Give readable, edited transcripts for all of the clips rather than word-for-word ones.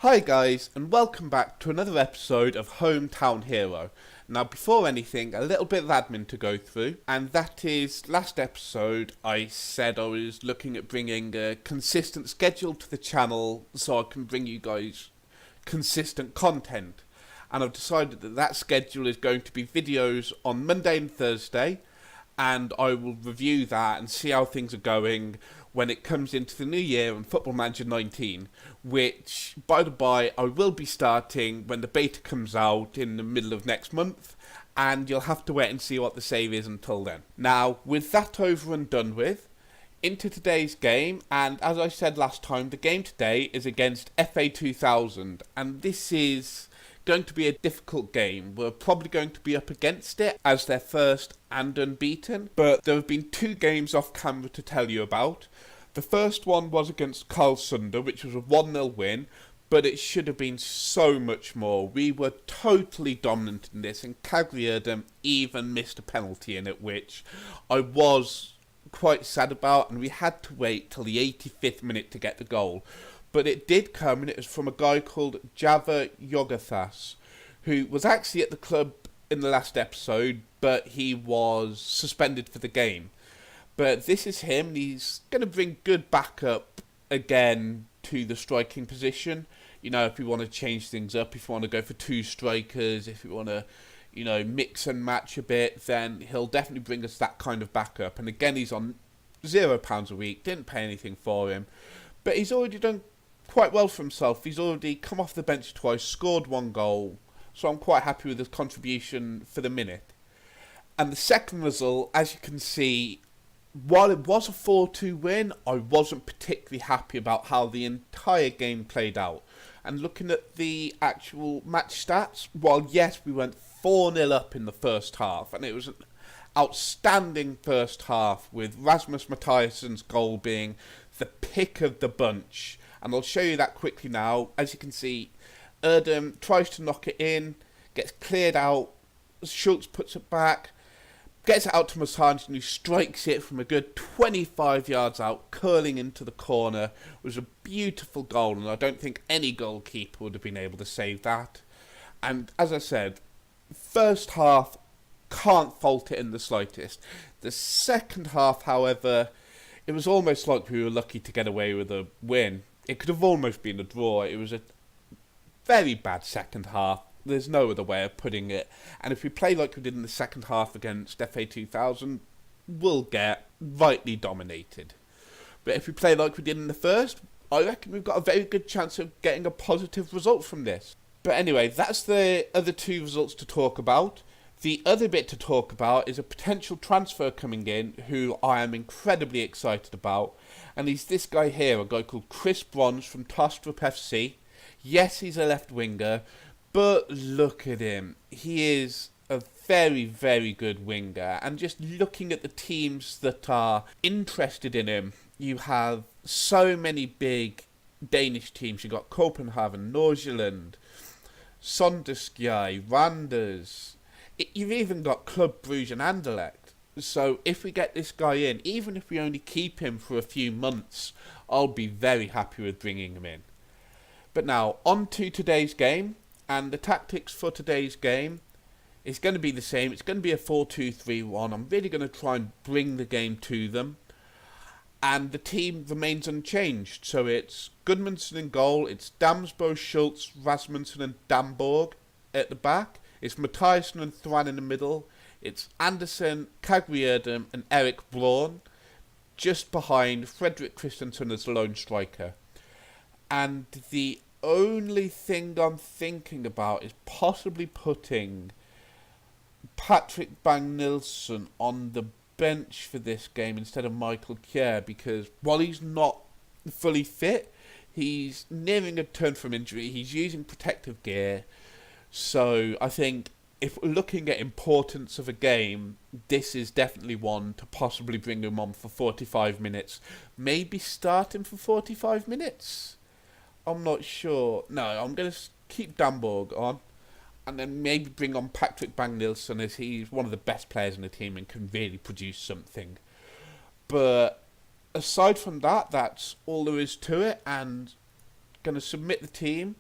Hi guys, and welcome back to another episode of Hometown Hero. Now before anything, a little bit of admin to go through, and that is, last episode I said I was looking at bringing a consistent schedule to the channel so I can bring you guys consistent content. And I've decided that that schedule is going to be videos on Monday and Thursday, and I will review that and see how things are going when it comes into the new year and Football Manager 19, which, by the by, I will be starting when the beta comes out in the middle of next month, and you'll have to wait and see what the save is until then. Now, with that over and done with, into today's game, and as I said last time, the game today is against FA2000, and this is going to be a difficult game. We're probably going to be up against it as their first and unbeaten, but there have been two games off camera to tell you about. The first one was against Karlsruhe, which was a 1-0 win, but it should have been so much more. We were totally dominant in this, and Cagliari even missed a penalty in it, which I was quite sad about, and we had to wait till the 85th minute to get the goal. But it did come, and it was from a guy called Java Yogathas, who was actually at the club in the last episode, but he was suspended for the game. But this is him, and he's going to bring good backup again to the striking position. You know, if we want to change things up, if we want to go for two strikers, if we want to, mix and match a bit, then he'll definitely bring us that kind of backup. And again, he's on £0 a week, didn't pay anything for him, but he's already done quite well for himself. He's already come off the bench twice, scored one goal, so I'm quite happy with his contribution for the minute. And the second result, as you can see, while it was a 4-2 win, I wasn't particularly happy about how the entire game played out. And looking at the actual match stats, while yes, we went 4-0 up in the first half, and it was an outstanding first half, with Rasmus Mathiassen's goal being the pick of the bunch. And I'll show you that quickly now. As you can see, Erdem tries to knock it in, gets cleared out, Schultz puts it back, gets it out to Masanj, who strikes it from a good 25 yards out, curling into the corner. It was a beautiful goal, and I don't think any goalkeeper would have been able to save that. And as I said, first half, can't fault it in the slightest. The second half, however, it was almost like we were lucky to get away with a win. It could have almost been a draw. It was a very bad second half. There's no other way of putting it. And if we play like we did in the second half against FA2000, we'll get rightly dominated. But if we play like we did in the first, I reckon we've got a very good chance of getting a positive result from this. But anyway, that's the other two results to talk about. The other bit to talk about is a potential transfer coming in who I am incredibly excited about. And he's this guy here, a guy called Chris Bronze from Tostrup FC. Yes, he's a left winger, but look at him. He is a very, very good winger. And just looking at the teams that are interested in him, you have so many big Danish teams. You've got Copenhagen, Nordsjælland, Sonderskjær, Randers. You've even got Club Brugge and Anderlecht. So if we get this guy in, even if we only keep him for a few months, I'll be very happy with bringing him in. But now, on to today's game. And the tactics for today's game is going to be the same. It's going to be a 4-2-3-1. I'm really going to try and bring the game to them. And the team remains unchanged. So it's Gudmundsson in goal. It's Damsbo, Schultz, Rasmussen and Damborg at the back. It's Mathiasen and Thran in the middle. It's Andersen, Cagliari and Eric Braun, just behind Fredrik Christensen as the lone striker. And the only thing I'm thinking about is possibly putting Patrick Bang-Nilsson on the bench for this game instead of Michael Kjær, because while he's not fully fit, he's nearing a turn from injury. He's using protective gear. So I think if we're looking at importance of a game, this is definitely one to possibly bring him on for 45 minutes. Maybe start him for 45 minutes. I'm not sure. No, I'm going to keep Damborg on. And then maybe bring on Patrick Bang-Nilsson, as he's one of the best players in the team and can really produce something. But aside from that, that's all there is to it. And going to submit the team.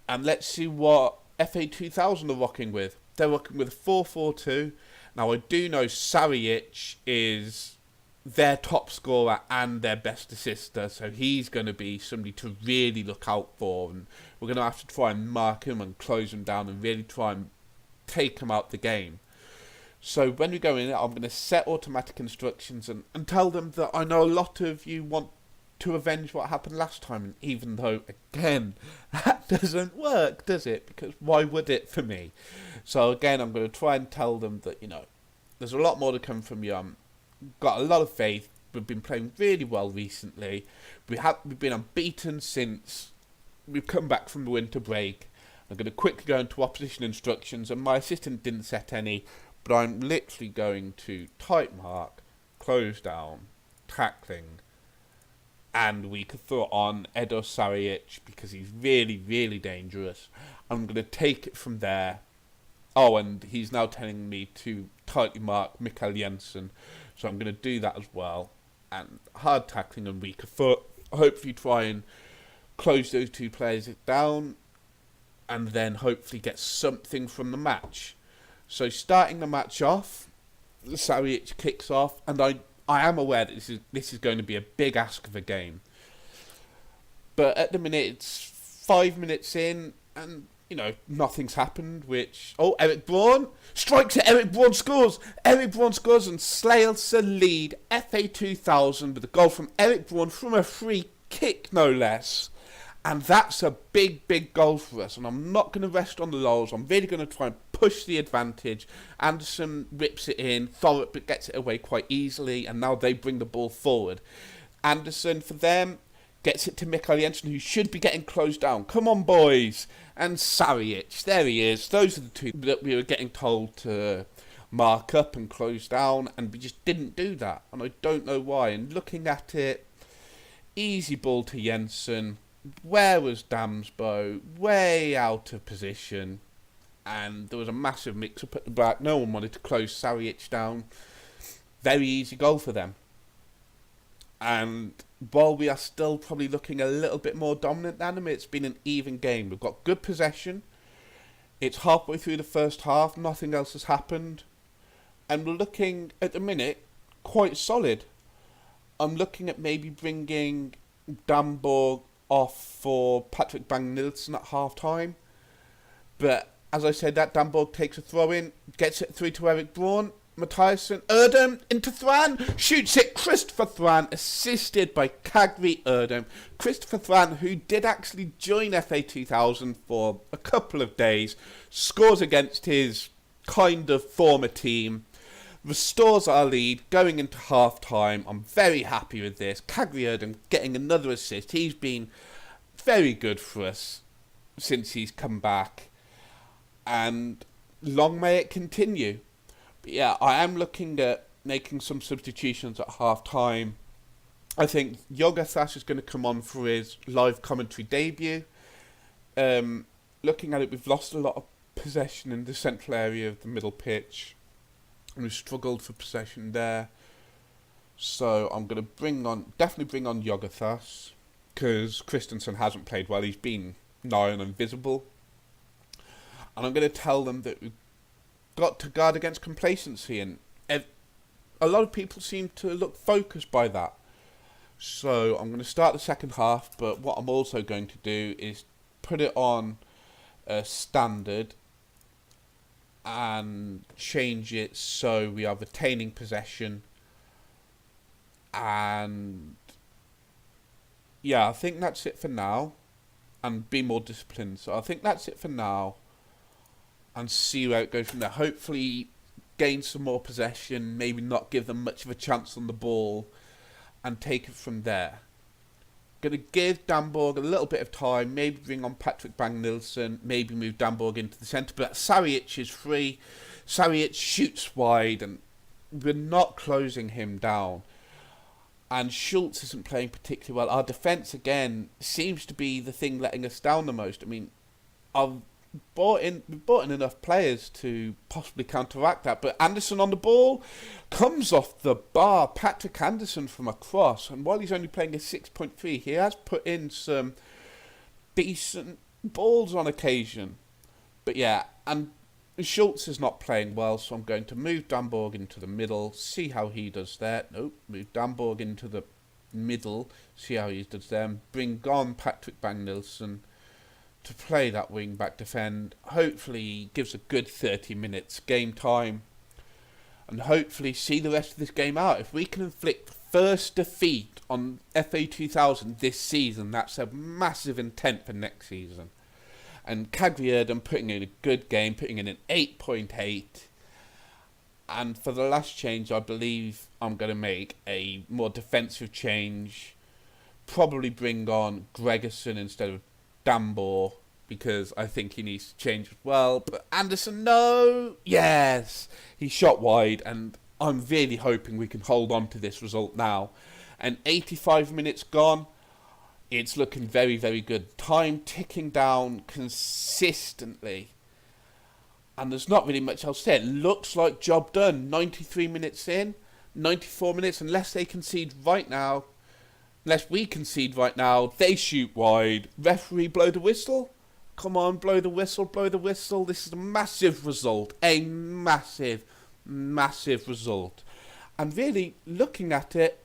And let's see what FA2000 are rocking with. They're rocking with a 4-4-2. Now, I do know Sarric is their top scorer and their best assister, so he's going to be somebody to really look out for, and we're going to have to try and mark him and close him down and really try and take him out the game. So when we go in, I'm going to set automatic instructions and tell them that I know a lot of you want to avenge what happened last time, and even though, again, that doesn't work, does it? Because why would it for me? So again, I'm going to try and tell them that, there's a lot more to come from you. Got a lot of faith. We've been playing really well recently. We've been unbeaten since we've come back from the winter break. I'm going to quickly go into opposition instructions, and my assistant didn't set any, but I'm literally going to type mark, close down, tackling, and we could throw on Edo Sarric because he's really, really dangerous. I'm going to take it from there. Oh, and he's now telling me to tightly mark Mikael Jensen, so I'm going to do that as well. And hard tackling and weaker foot. Hopefully try and close those two players down, and then hopefully get something from the match. So starting the match off, Sarric kicks off, and I am aware that this is going to be a big ask of a game. But at the minute, it's 5 minutes in, and, nothing's happened, Eric Braun strikes it, Eric Braun scores! Eric Braun scores, and Slayelsa lead FA2000 with a goal from Eric Braun from a free kick, no less. And that's a big, big goal for us, and I'm not going to rest on the laurels. I'm really going to try and push the advantage. Anderson rips it in, Thorup gets it away quite easily, and now they bring the ball forward. Anderson, for them, gets it to Mikael Jensen, who should be getting closed down. Come on, boys! And Sarric, there he is. Those are the two that we were getting told to mark up and close down, and we just didn't do that, and I don't know why. And looking at it, easy ball to Jensen. Where was Damsbo? Way out of position. And there was a massive mix-up at the back. No one wanted to close Sarric down. Very easy goal for them. And while we are still probably looking a little bit more dominant than them, it's been an even game. We've got good possession. It's halfway through the first half. Nothing else has happened. And we're looking, at the minute, quite solid. I'm looking at maybe bringing Damborg off for Patrick Bang-Nielsen at half-time. But, as I said, that Damborg takes a throw-in, gets it through to Eric Braun. Mathiasson, Erdem into Thran, shoots it. Christopher Thran, assisted by Kagri Erdem. Christopher Thran, who did actually join FA2000 for a couple of days, scores against his kind of former team, restores our lead going into half-time. I'm very happy with this. Kagri Erdem getting another assist. He's been very good for us since he's come back, and long may it continue. But yeah, I am looking at making some substitutions at half-time. I think Yogathas is going to come on for his live commentary debut. Looking at it, we've lost a lot of possession in the central area of the middle pitch, and we've struggled for possession there. So I'm going to definitely bring on Yogathas, because Christensen hasn't played well. He's been nigh on invisible. And I'm going to tell them that we've got to guard against complacency, and a lot of people seem to look focused by that. So I'm going to start the second half, but what I'm also going to do is put it on standard and change it so we are retaining possession. And yeah, I think that's it for now, and be more disciplined. So I think that's it for now, and see where it goes from there. Hopefully gain some more possession, maybe not give them much of a chance on the ball, and take it from there. Going to give Damborg a little bit of time, maybe bring on Patrick Bang-Nielsen, maybe move Damborg into the centre, but Sarric is free. Sarric shoots wide, and we're not closing him down. And Schultz isn't playing particularly well. Our defence, again, seems to be the thing letting us down the most. I mean, we've brought in enough players to possibly counteract that, but Anderson on the ball comes off the bar. Patrick Anderson from across, and while he's only playing a 6.3, he has put in some decent balls on occasion. But yeah, and Schultz is not playing well, so I'm going to move Damborg into the middle, see how he does there. Nope, move Damborg into the middle, see how he does there, and bring on Patrick Bang-Nilsson to play that wing-back defend. Hopefully he gives a good 30 minutes game time, and hopefully see the rest of this game out. If we can inflict first defeat on FA 2000 this season, that's a massive intent for next season. And Cagliari putting in a good game, putting in an 8.8. And for the last change, I believe I'm going to make a more defensive change. Probably bring on Gregerson instead of Dambor, because I think he needs to change as well. But Anderson, no! Yes! He shot wide, and I'm really hoping we can hold on to this result now. And 85 minutes gone. It's looking very, very good. Time ticking down consistently. And there's not really much else to say. It looks like job done. 93 minutes in. 94 minutes. Unless they concede right now. Unless we concede right now. They shoot wide. Referee blow the whistle. Come on, blow the whistle. Blow the whistle. This is a massive result. A massive, massive result. And really, looking at it,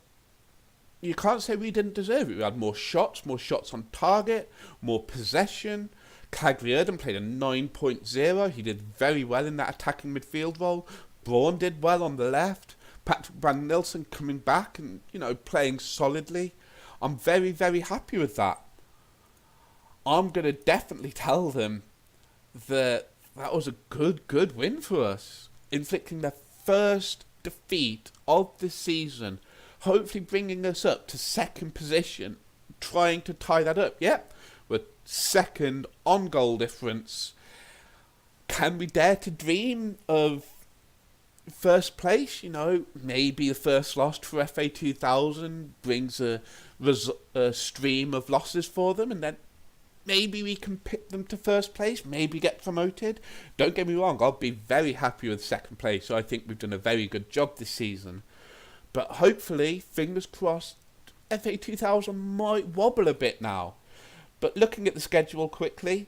you can't say we didn't deserve it. We had more shots on target, more possession. Cagliari played a 9.0. He did very well in that attacking midfield role. Braun did well on the left. Patrick Bang-Nilsson coming back and, playing solidly. I'm very, very happy with that. I'm going to definitely tell them that was a good win for us. Inflicting their first defeat of the season. Hopefully bringing us up to second position, trying to tie that up. Yep, we're second on goal difference. Can we dare to dream of first place? Maybe the first loss for FA 2000 brings a stream of losses for them, and then maybe we can pick them to first place, maybe get promoted. Don't get me wrong, I'll be very happy with second place. So I think we've done a very good job this season. But hopefully, fingers crossed, FA 2000 might wobble a bit now. But looking at the schedule quickly,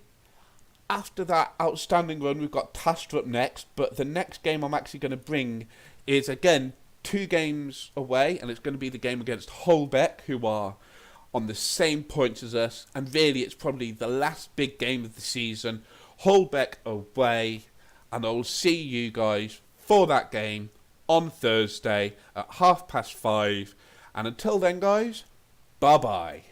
after that outstanding run, we've got Tastra up next. But the next game I'm actually going to bring is, again, 2 games away. And it's going to be the game against Holbeck, who are on the same points as us. And really, it's probably the last big game of the season. Holbeck away. And I will see you guys for that game on Thursday at 5:30. And until then, guys, bye-bye.